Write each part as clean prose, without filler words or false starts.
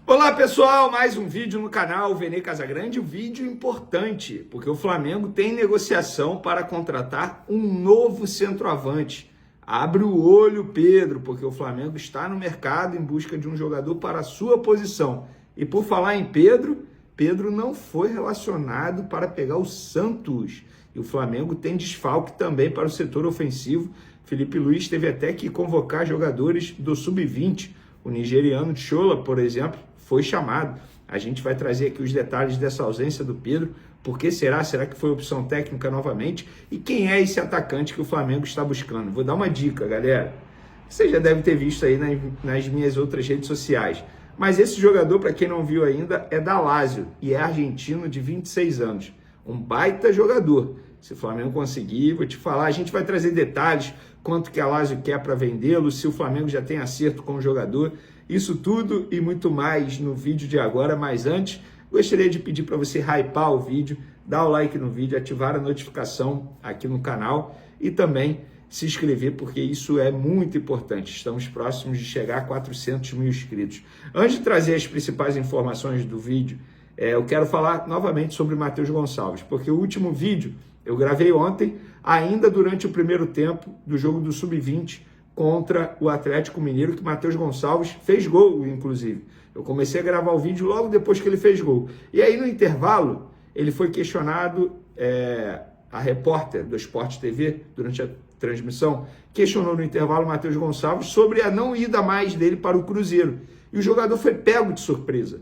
Olá pessoal, mais um vídeo no canal Vene Casagrande, um vídeo importante, porque o Flamengo tem negociação para contratar um novo centroavante. Abre o olho, Pedro, porque o Flamengo está no mercado em busca de um jogador para a sua posição. E por falar em Pedro, Pedro não foi relacionado para pegar o Santos. E o Flamengo tem desfalque também para o setor ofensivo. Felipe Luiz teve até que convocar jogadores do Sub-20. O nigeriano Chola, por exemplo, foi chamado. A gente vai trazer aqui os detalhes dessa ausência do Pedro. Por que será? Será que foi opção técnica novamente? E quem é esse atacante que o Flamengo está buscando? Vou dar uma dica, galera. Você já deve ter visto aí nas minhas outras redes sociais. Mas esse jogador, para quem não viu ainda, é da Lazio e é argentino de 26 anos. Um baita jogador. Se o Flamengo conseguir, vou te falar, a gente vai trazer detalhes, quanto que a Lazio quer para vendê-lo, se o Flamengo já tem acerto com o jogador. Isso tudo e muito mais no vídeo de agora, mas antes, gostaria de pedir para você hypar o vídeo, dar o like no vídeo, ativar a notificação aqui no canal e também se inscrever, porque isso é muito importante. Estamos próximos de chegar a 400 mil inscritos. Antes de trazer as principais informações do vídeo, eu quero falar novamente sobre Matheus Gonçalves, porque o último vídeo eu gravei ontem, ainda durante o primeiro tempo do jogo do Sub-20 contra o Atlético Mineiro, que Matheus Gonçalves fez gol, inclusive. Eu comecei a gravar o vídeo logo depois que ele fez gol. E aí, no intervalo, ele foi questionado, a repórter do Sport TV, durante a transmissão, questionou no intervalo o Matheus Gonçalves sobre a não ida mais dele para o Cruzeiro. E o jogador foi pego de surpresa.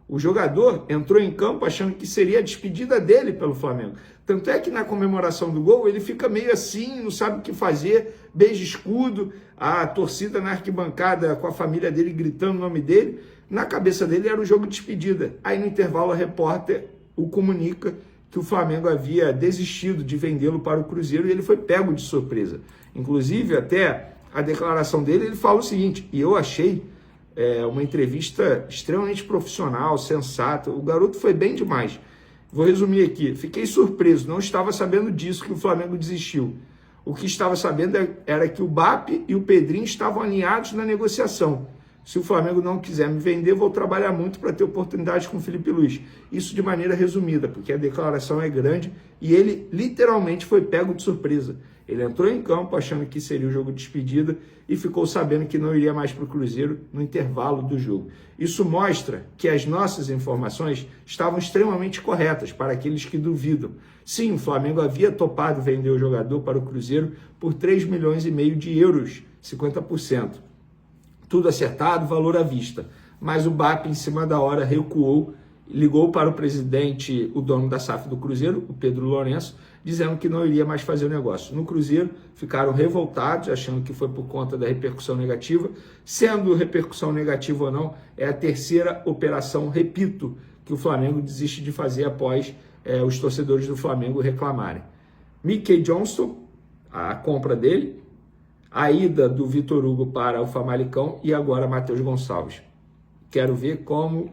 O jogador entrou em campo achando que seria a despedida dele pelo Flamengo. Tanto é que na comemoração do gol ele fica meio assim, não sabe o que fazer, beija escudo, a torcida na arquibancada com a família dele gritando o nome dele. Na cabeça dele era o jogo de despedida. Aí no intervalo a repórter o comunica que o Flamengo havia desistido de vendê-lo para o Cruzeiro e ele foi pego de surpresa. Inclusive até a declaração dele, ele fala o seguinte, e eu achei uma entrevista extremamente profissional, sensata. O garoto foi bem demais. Vou resumir aqui. Fiquei surpreso, não estava sabendo disso, que o Flamengo desistiu. O que estava sabendo era que o BAP e o Pedrinho estavam alinhados na negociação. Se o Flamengo não quiser me vender, vou trabalhar muito para ter oportunidade com o Felipe Luiz. Isso de maneira resumida, porque a declaração é grande e ele literalmente foi pego de surpresa. Ele entrou em campo achando que seria o jogo de despedida e ficou sabendo que não iria mais para o Cruzeiro no intervalo do jogo. Isso mostra que as nossas informações estavam extremamente corretas para aqueles que duvidam. Sim, o Flamengo havia topado vender o jogador para o Cruzeiro por 3,5 milhões de euros, 50%. Tudo acertado, valor à vista. Mas o BAP, em cima da hora, recuou, ligou para o presidente, o dono da SAF do Cruzeiro, o Pedro Lourenço, dizendo que não iria mais fazer o negócio. No Cruzeiro, ficaram revoltados, achando que foi por conta da repercussão negativa. Sendo repercussão negativa ou não, é a terceira operação, repito, que o Flamengo desiste de fazer após os torcedores do Flamengo reclamarem. Mickey Johnston, a compra dele, a ida do Vitor Hugo para o Famalicão e agora Matheus Gonçalves. Quero ver como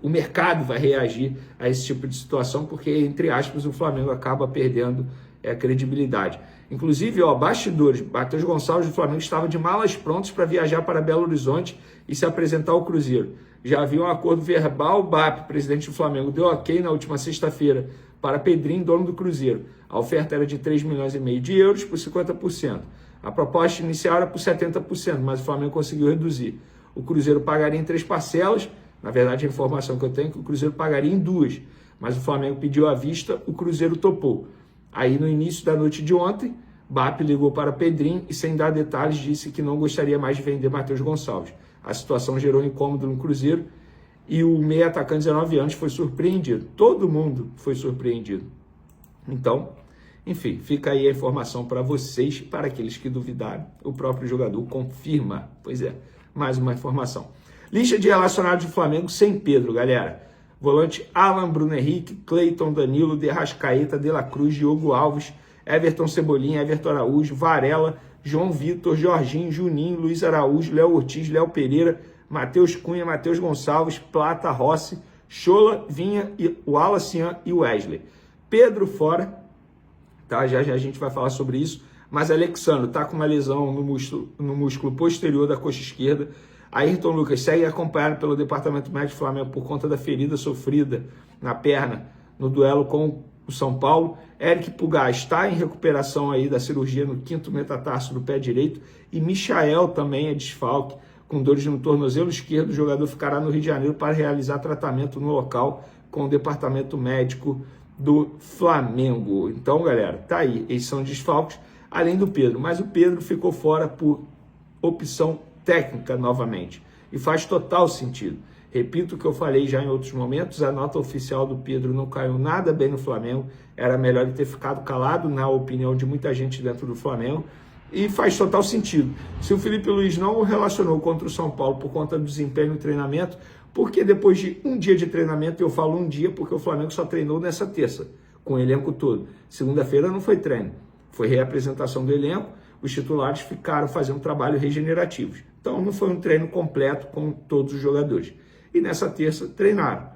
o mercado vai reagir a esse tipo de situação, porque, entre aspas, o Flamengo acaba perdendo a credibilidade. Inclusive, bastidores, Matheus Gonçalves do Flamengo estava de malas prontas para viajar para Belo Horizonte e se apresentar ao Cruzeiro. Já havia um acordo verbal, o BAP, presidente do Flamengo, deu ok na última sexta-feira para Pedrinho, dono do Cruzeiro. A oferta era de 3,5 milhões de euros por 50%. A proposta inicial era por 70%, mas o Flamengo conseguiu reduzir. O Cruzeiro pagaria em 3 parcelas, na verdade a informação que eu tenho é que o Cruzeiro pagaria em 2, mas o Flamengo pediu à vista, o Cruzeiro topou. Aí no início da noite de ontem, BAP ligou para Pedrinho e, sem dar detalhes, disse que não gostaria mais de vender Matheus Gonçalves. A situação gerou incômodo no Cruzeiro e o meio atacante de 19 anos foi surpreendido. Todo mundo foi surpreendido. Então, enfim, fica aí a informação para vocês, para aqueles que duvidaram. O próprio jogador confirma. Pois é, mais uma informação. Lista de relacionados do Flamengo sem Pedro, galera. Volante Alan, Bruno Henrique, Cleiton, Danilo, De Arrascaeta, De La Cruz, Diogo Alves, Everton Cebolinha, Everton Araújo, Varela, João Vitor, Jorginho, Juninho, Luiz Araújo, Léo Ortiz, Léo Pereira, Matheus Cunha, Matheus Gonçalves, Plata, Rossi, Chola, Vinha, o Alacian e o Wesley. Pedro fora, tá? Já a gente vai falar sobre isso, mas Alexandre está com uma lesão no músculo posterior da coxa esquerda. Ayrton Lucas segue acompanhado pelo departamento médico do Flamengo por conta da ferida sofrida na perna no duelo com o São Paulo. Eric Pulgar está em recuperação aí da cirurgia no 5º metatarso do pé direito. E Michael também é desfalque, com dores no tornozelo esquerdo. O jogador ficará no Rio de Janeiro para realizar tratamento no local com o departamento médico do Flamengo. Então, galera, tá aí. Esses são desfalques, além do Pedro. Mas o Pedro ficou fora por opção técnica novamente. E faz total sentido. Repito o que eu falei já em outros momentos, a nota oficial do Pedro não caiu nada bem no Flamengo. Era melhor ele ter ficado calado, na opinião de muita gente dentro do Flamengo. E faz total sentido. Se o Felipe Luiz não o relacionou contra o São Paulo por conta do desempenho no treinamento, porque depois de um dia de treinamento, eu falo um dia porque o Flamengo só treinou nessa terça, com o elenco todo. Segunda-feira não foi treino, foi reapresentação do elenco, os titulares ficaram fazendo trabalho regenerativo. Então não foi um treino completo com todos os jogadores. E nessa terça treinaram.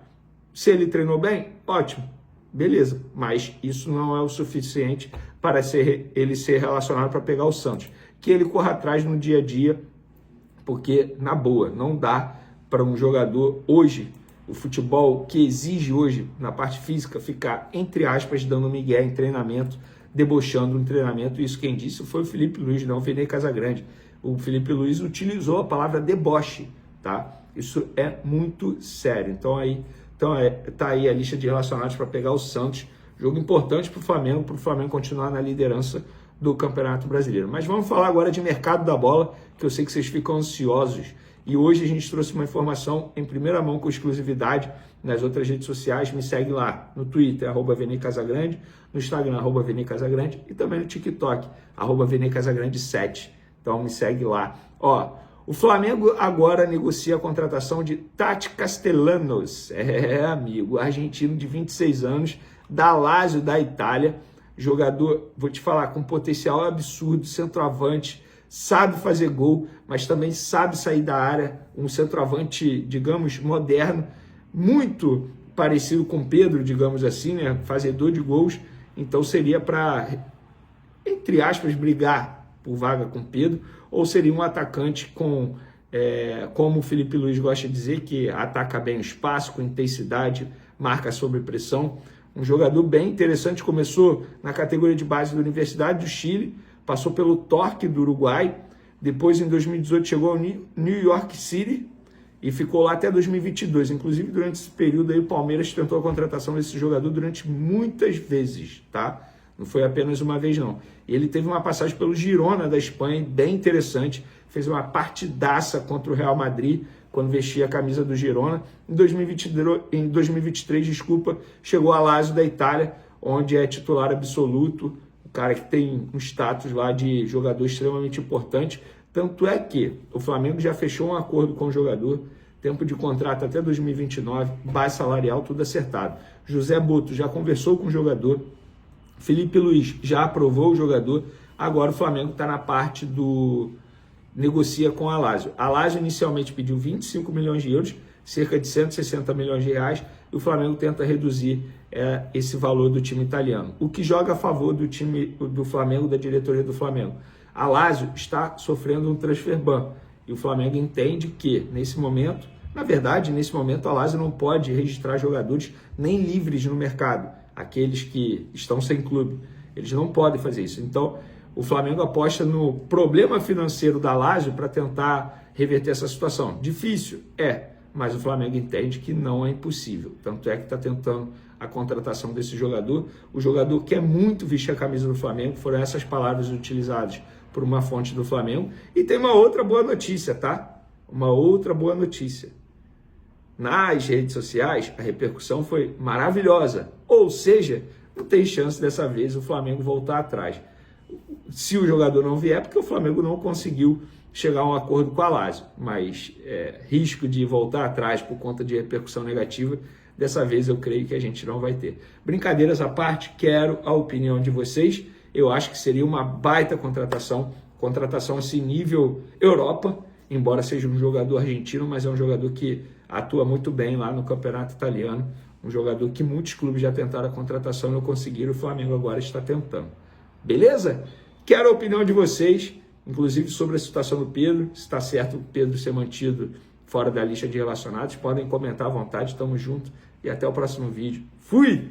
Se ele treinou bem, ótimo, beleza, mas isso não é o suficiente para ele ser relacionado para pegar o Santos. Que ele corra atrás no dia a dia, porque, na boa, não dá para um jogador hoje, o futebol que exige hoje, na parte física, ficar, entre aspas, dando migué em treinamento, debochando no treinamento. Isso quem disse foi o Felipe Luiz, não o Vene Casagrande. O Felipe Luiz utilizou a palavra deboche, tá? Isso é muito sério. Então tá aí a lista de relacionados para pegar o Santos. Jogo importante para o Flamengo continuar na liderança do Campeonato Brasileiro. Mas vamos falar agora de mercado da bola, que eu sei que vocês ficam ansiosos. E hoje a gente trouxe uma informação em primeira mão com exclusividade nas outras redes sociais. Me segue lá no Twitter, @VeneCasagrande, no Instagram, @VeneCasagrande e também no TikTok, @VeneCasagrande7. Então me segue lá. Ó, o Flamengo agora negocia a contratação de Tati Castellanos. Amigo, argentino de 26 anos, da Lazio da Itália. Jogador, vou te falar, com potencial absurdo, centroavante, sabe fazer gol, mas também sabe sair da área. Um centroavante, digamos, moderno, muito parecido com Pedro, digamos assim, né? Fazedor de gols. Então seria para, entre aspas, brigar por vaga com Pedro, ou seria um atacante com, como o Felipe Luiz gosta de dizer, que ataca bem o espaço, com intensidade, marca sob pressão. Um jogador bem interessante, começou na categoria de base da Universidade do Chile, passou pelo Torque do Uruguai, depois em 2018 chegou ao New York City e ficou lá até 2022. Inclusive, durante esse período aí, o Palmeiras tentou a contratação desse jogador durante muitas vezes, tá? Não foi apenas uma vez, não. Ele teve uma passagem pelo Girona da Espanha, bem interessante, fez uma partidaça contra o Real Madrid, quando vestia a camisa do Girona. Em 2023, chegou a Lazio da Itália, onde é titular absoluto, o cara que tem um status lá de jogador extremamente importante. Tanto é que o Flamengo já fechou um acordo com o jogador, tempo de contrato até 2029, base salarial, tudo acertado. José Boto já conversou com o jogador, Felipe Luiz já aprovou o jogador, agora o Flamengo está na parte do negocia com a Lazio. A Lazio inicialmente pediu 25 milhões de euros, cerca de 160 milhões de reais, e o Flamengo tenta reduzir esse valor do time italiano. O que joga a favor do time do Flamengo, da diretoria do Flamengo. A Lazio está sofrendo um transfer ban, e o Flamengo entende que, nesse momento, na verdade, nesse momento a Lazio não pode registrar jogadores nem livres no mercado, aqueles que estão sem clube. Eles não podem fazer isso. Então, o Flamengo aposta no problema financeiro da Lazio para tentar reverter essa situação. Difícil? Mas o Flamengo entende que não é impossível. Tanto é que está tentando a contratação desse jogador. O jogador quer muito vestir a camisa do Flamengo, foram essas palavras utilizadas por uma fonte do Flamengo. E tem uma outra boa notícia, tá? Uma outra boa notícia. Nas redes sociais, a repercussão foi maravilhosa. Ou seja, não tem chance dessa vez o Flamengo voltar atrás. Se o jogador não vier, porque o Flamengo não conseguiu chegar a um acordo com a Lazio, mas risco de voltar atrás por conta de repercussão negativa, dessa vez eu creio que a gente não vai ter. Brincadeiras à parte, quero a opinião de vocês. Eu acho que seria uma baita contratação assim nível Europa, embora seja um jogador argentino, mas é um jogador que atua muito bem lá no campeonato italiano, um jogador que muitos clubes já tentaram a contratação e não conseguiram, o Flamengo agora está tentando. Beleza? Quero a opinião de vocês. inclusive sobre a situação do Pedro, se está certo o Pedro ser mantido fora da lista de relacionados. Podem comentar à vontade, tamo junto e até o próximo vídeo. Fui!